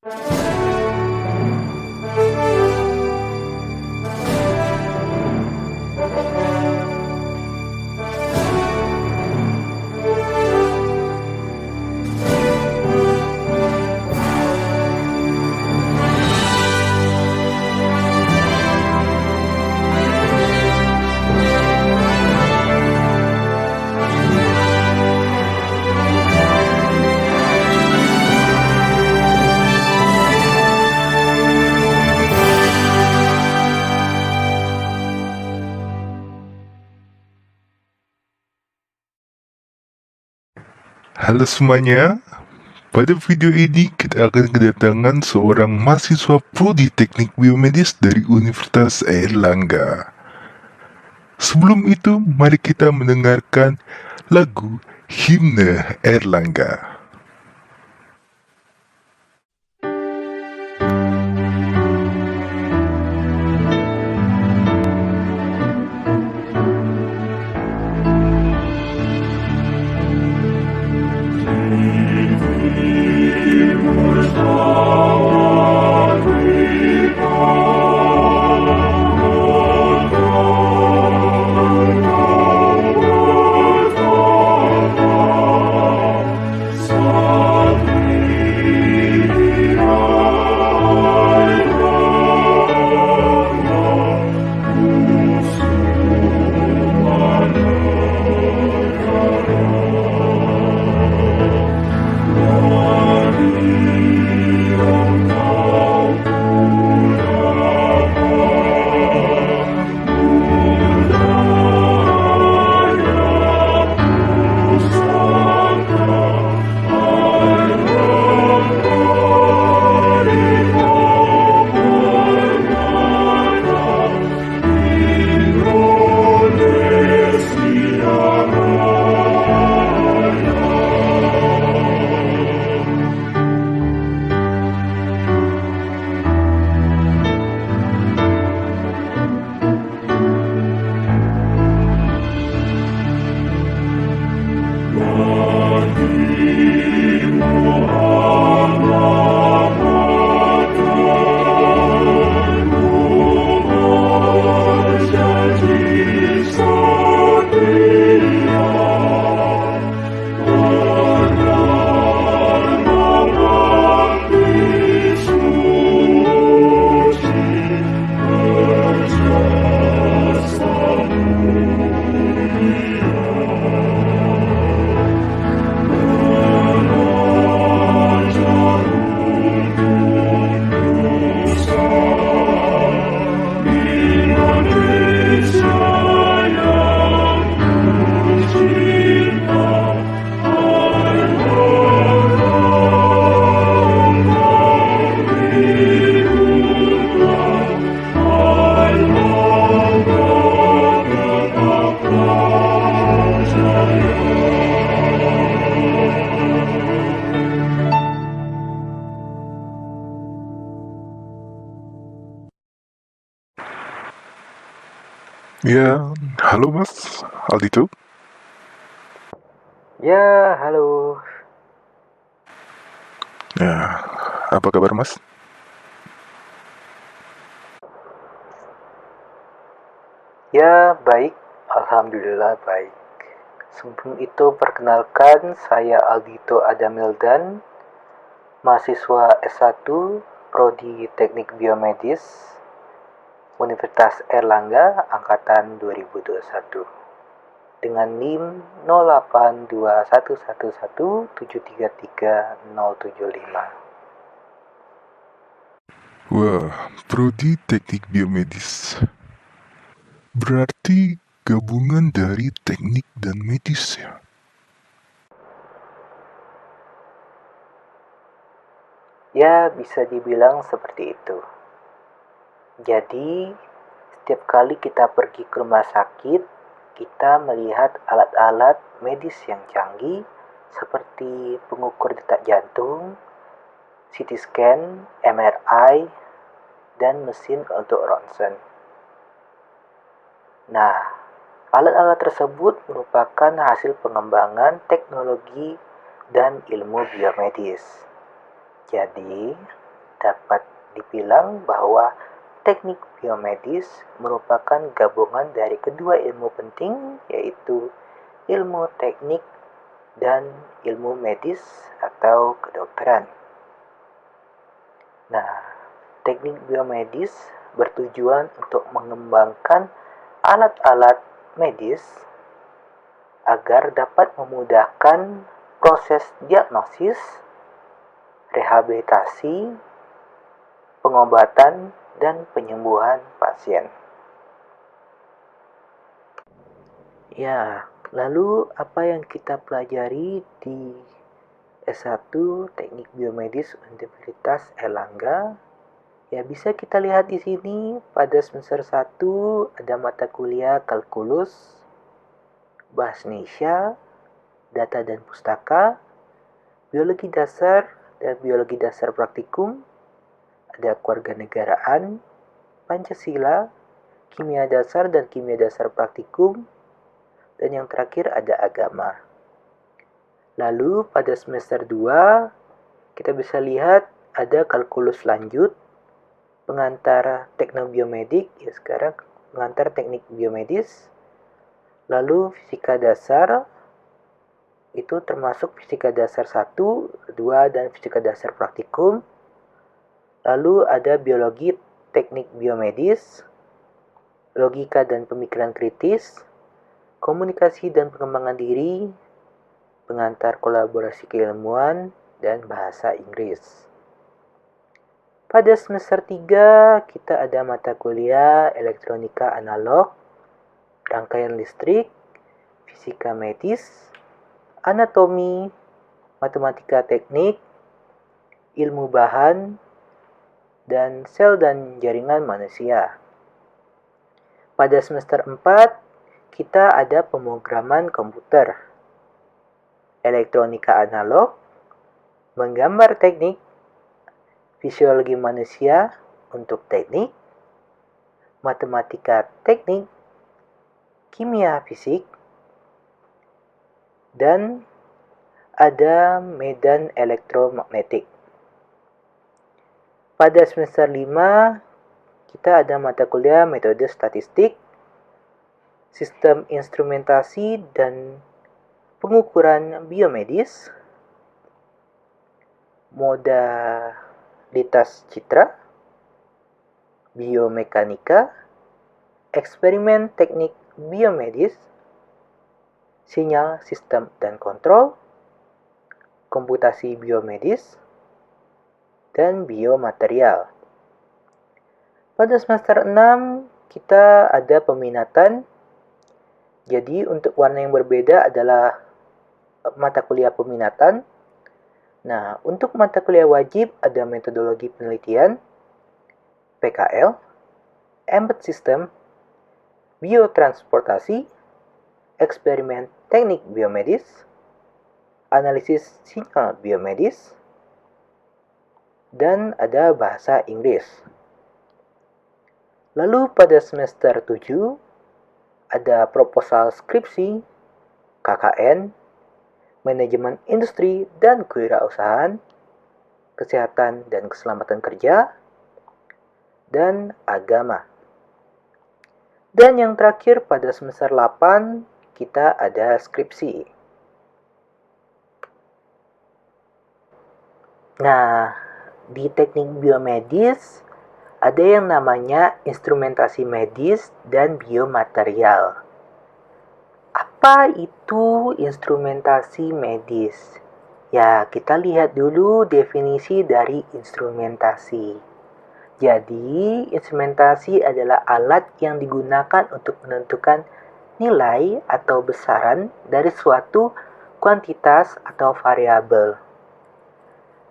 Halo semuanya, pada video ini kita akan kedatangan seorang mahasiswa prodi teknik biomedis dari Universitas Airlangga. Sebelum itu, mari kita mendengarkan lagu Himne Airlangga. Ya, halo Mas Aldito. Ya, halo. Ya, apa kabar Mas? Ya, baik. Alhamdulillah baik. Sebelum itu, perkenalkan saya Aldito Adamildan, mahasiswa S1 Prodi Teknik Biomedis Universitas Airlangga angkatan 2021 dengan NIM 082111733075. Wah, prodi teknik biomedis. Berarti gabungan dari teknik dan medis ya? Ya, bisa dibilang seperti itu. Jadi, setiap kali kita pergi ke rumah sakit, kita melihat alat-alat medis yang canggih seperti pengukur detak jantung, CT scan, MRI, dan mesin untuk ronsen. Nah, alat-alat tersebut merupakan hasil pengembangan teknologi dan ilmu biomedis. Jadi, dapat dibilang bahwa teknik biomedis merupakan gabungan dari kedua ilmu penting, yaitu ilmu teknik dan ilmu medis atau kedokteran. Nah, teknik biomedis bertujuan untuk mengembangkan alat-alat medis agar dapat memudahkan proses diagnosis, rehabilitasi, pengobatan, dan penyembuhan pasien. Ya, lalu apa yang kita pelajari di S1 Teknik Biomedis Universitas Airlangga? Ya, bisa kita lihat di sini pada semester 1 ada mata kuliah kalkulus, bahasa Indonesia, data dan pustaka, biologi dasar dan biologi dasar praktikum, ada kewarganegaraan, Pancasila, kimia dasar dan kimia dasar praktikum, dan yang terakhir ada agama. Lalu pada semester 2 kita bisa lihat ada kalkulus lanjut, pengantar teknobiomedik, ya sekarang pengantar teknik biomedis. Lalu fisika dasar, itu termasuk fisika dasar 1, 2, dan fisika dasar praktikum. Lalu ada biologi teknik biomedis, logika dan pemikiran kritis, komunikasi dan pengembangan diri, pengantar kolaborasi keilmuan, dan bahasa Inggris. Pada semester 3 kita ada mata kuliah elektronika analog, rangkaian listrik, fisika medis, anatomi, matematika teknik, ilmu bahan, dan sel dan jaringan manusia. Pada semester 4 kita ada pemrograman komputer, elektronika analog, menggambar teknik, fisiologi manusia untuk teknik, matematika teknik, kimia fisik, dan ada medan elektromagnetik. Pada semester 5 kita ada mata kuliah metode statistik, sistem instrumentasi dan pengukuran biomedis, modalitas citra, biomekanika, eksperimen teknik biomedis, sinyal, sistem, dan kontrol, komputasi biomedis, dan biomaterial. Pada semester 6 kita ada peminatan. Jadi untuk warna yang berbeda adalah mata kuliah peminatan. Nah, untuk mata kuliah wajib ada metodologi penelitian, PKL, Embedded System, biotransportasi, eksperimen teknik biomedis, analisis sinyal biomedis, dan ada bahasa Inggris. Lalu pada semester 7 ada proposal skripsi, KKN, manajemen industri dan kewirausahaan, kesehatan dan keselamatan kerja, dan agama. Dan yang terakhir pada semester 8 kita ada skripsi. Nah, di teknik biomedis ada yang namanya instrumentasi medis dan biomaterial. Apa itu instrumentasi medis? Ya, kita lihat dulu definisi dari instrumentasi. Jadi, instrumentasi adalah alat yang digunakan untuk menentukan nilai atau besaran dari suatu kuantitas atau variabel.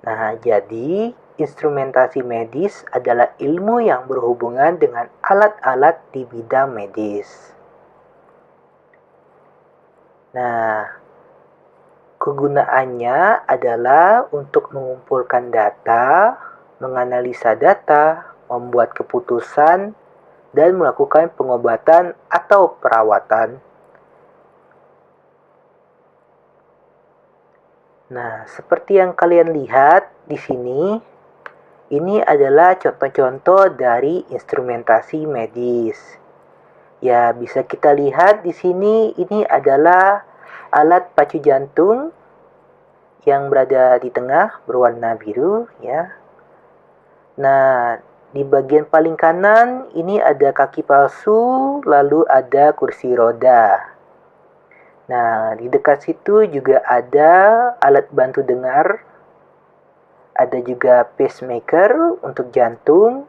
Nah, jadi instrumentasi medis adalah ilmu yang berhubungan dengan alat-alat di bidang medis. Nah, kegunaannya adalah untuk mengumpulkan data, menganalisa data, membuat keputusan, dan melakukan pengobatan atau perawatan. Nah, seperti yang kalian lihat di sini, Ini adalah contoh-contoh dari instrumentasi medis. Ya, bisa kita lihat di sini ini adalah alat pacu jantung yang berada di tengah berwarna biru ya. Nah, di bagian paling kanan ini ada kaki palsu, lalu ada kursi roda. Nah, di dekat situ juga ada alat bantu dengar, ada juga pacemaker untuk jantung.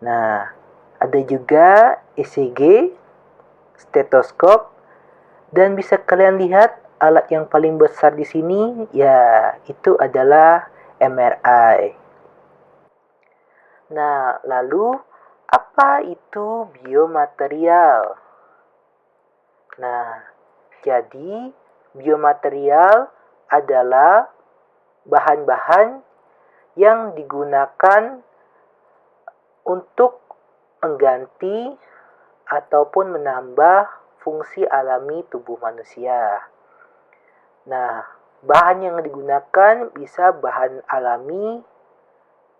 Nah, ada juga ECG, stetoskop, dan bisa kalian lihat alat yang paling besar di sini ya itu adalah MRI. Nah, lalu apa itu biomaterial? Nah, jadi biomaterial adalah bahan-bahan yang digunakan untuk mengganti ataupun menambah fungsi alami tubuh manusia. Nah, bahan yang digunakan bisa bahan alami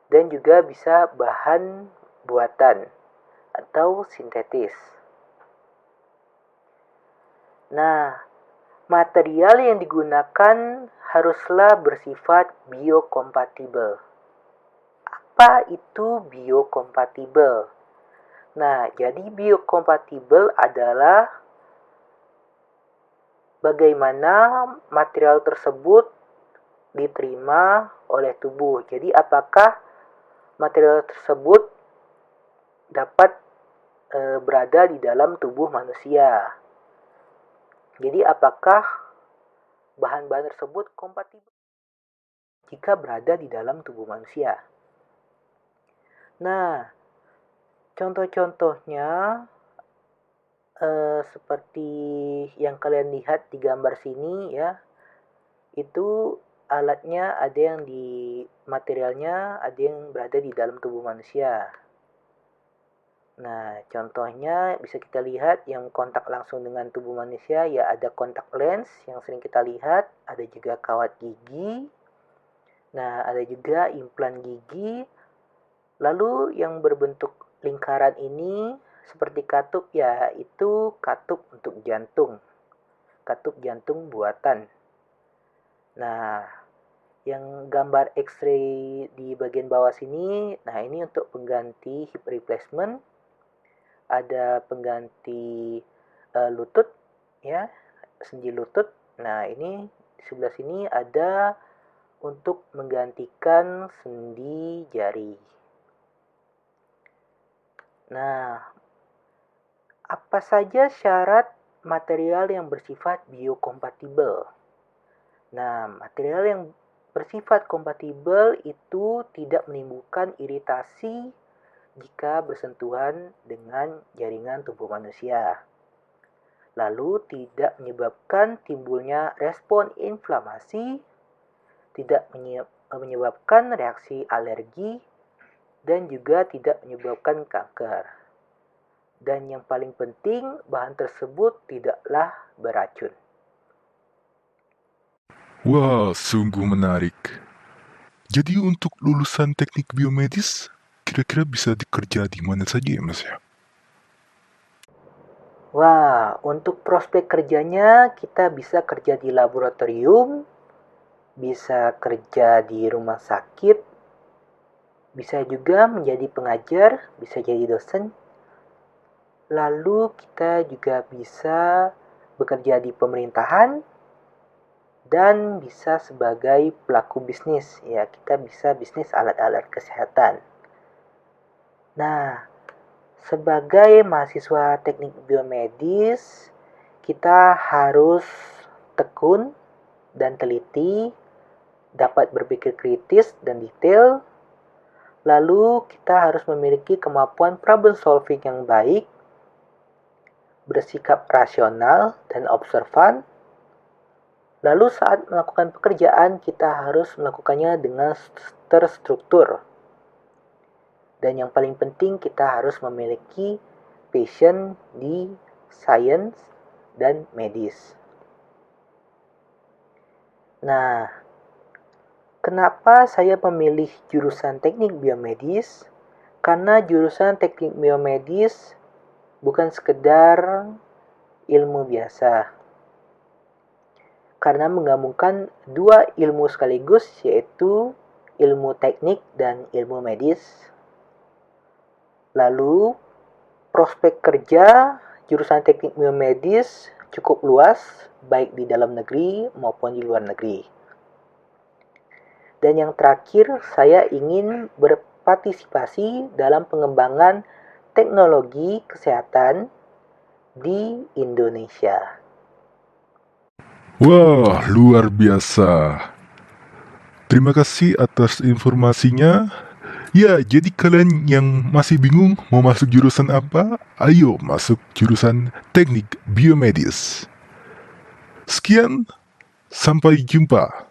dan juga bisa bahan buatan atau sintetis. Nah, material yang digunakan haruslah bersifat biokompatibel. Apa itu biokompatibel? Nah, jadi biokompatibel adalah bagaimana material tersebut diterima oleh tubuh. Jadi apakah material tersebut dapat berada di dalam tubuh manusia. Jadi apakah bahan-bahan tersebut kompatibel jika berada di dalam tubuh manusia? Nah, contoh-contohnya seperti yang kalian lihat di gambar sini ya, itu alatnya ada yang di materialnya ada yang berada di dalam tubuh manusia. Nah, contohnya bisa kita lihat yang kontak langsung dengan tubuh manusia ya ada kontak lens yang sering kita lihat, ada juga kawat gigi. Nah, ada juga implan gigi. Lalu yang berbentuk lingkaran ini seperti katup ya, itu katup untuk jantung. Katup jantung buatan. Nah, yang gambar X-ray di bagian bawah sini, nah ini untuk pengganti hip replacement. Ada pengganti lutut ya, sendi lutut. Nah, ini di sebelah sini ada untuk menggantikan sendi jari. Nah, apa saja syarat material yang bersifat biokompatibel? Nah, material yang bersifat kompatibel itu tidak menimbulkan iritasi jika bersentuhan dengan jaringan tubuh manusia. Lalu tidak menyebabkan timbulnya respon inflamasi, tidak menyebabkan reaksi alergi, dan juga tidak menyebabkan kanker. Dan yang paling penting, bahan tersebut tidaklah beracun. Wah, sungguh menarik. Jadi untuk lulusan teknik biomedis, kira-kira bisa dikerja di mana saja ya mas ya? Wah, untuk prospek kerjanya kita bisa kerja di laboratorium, bisa kerja di rumah sakit, bisa juga menjadi pengajar, bisa jadi dosen. Lalu kita juga bisa bekerja di pemerintahan dan bisa sebagai pelaku bisnis. Ya, kita bisa bisnis alat-alat kesehatan. Nah, sebagai mahasiswa teknik biomedis, kita harus tekun dan teliti, dapat berpikir kritis dan detail. Lalu kita harus memiliki kemampuan problem solving yang baik, bersikap rasional dan observan. Lalu saat melakukan pekerjaan kita harus melakukannya dengan terstruktur. Dan yang paling penting kita harus memiliki passion di science dan medis. Nah, Kenapa saya memilih jurusan teknik biomedis? Karena jurusan teknik biomedis bukan sekedar ilmu biasa. Karena menggabungkan dua ilmu sekaligus, yaitu ilmu teknik dan ilmu medis. Lalu, prospek kerja jurusan teknik biomedis cukup luas, baik di dalam negeri maupun di luar negeri. Dan yang terakhir, saya ingin berpartisipasi dalam pengembangan teknologi kesehatan di Indonesia. Wah, luar biasa. Terima kasih atas informasinya. Ya, jadi kalian yang masih bingung mau masuk jurusan apa? Ayo masuk jurusan teknik biomedis. Sekian, sampai jumpa.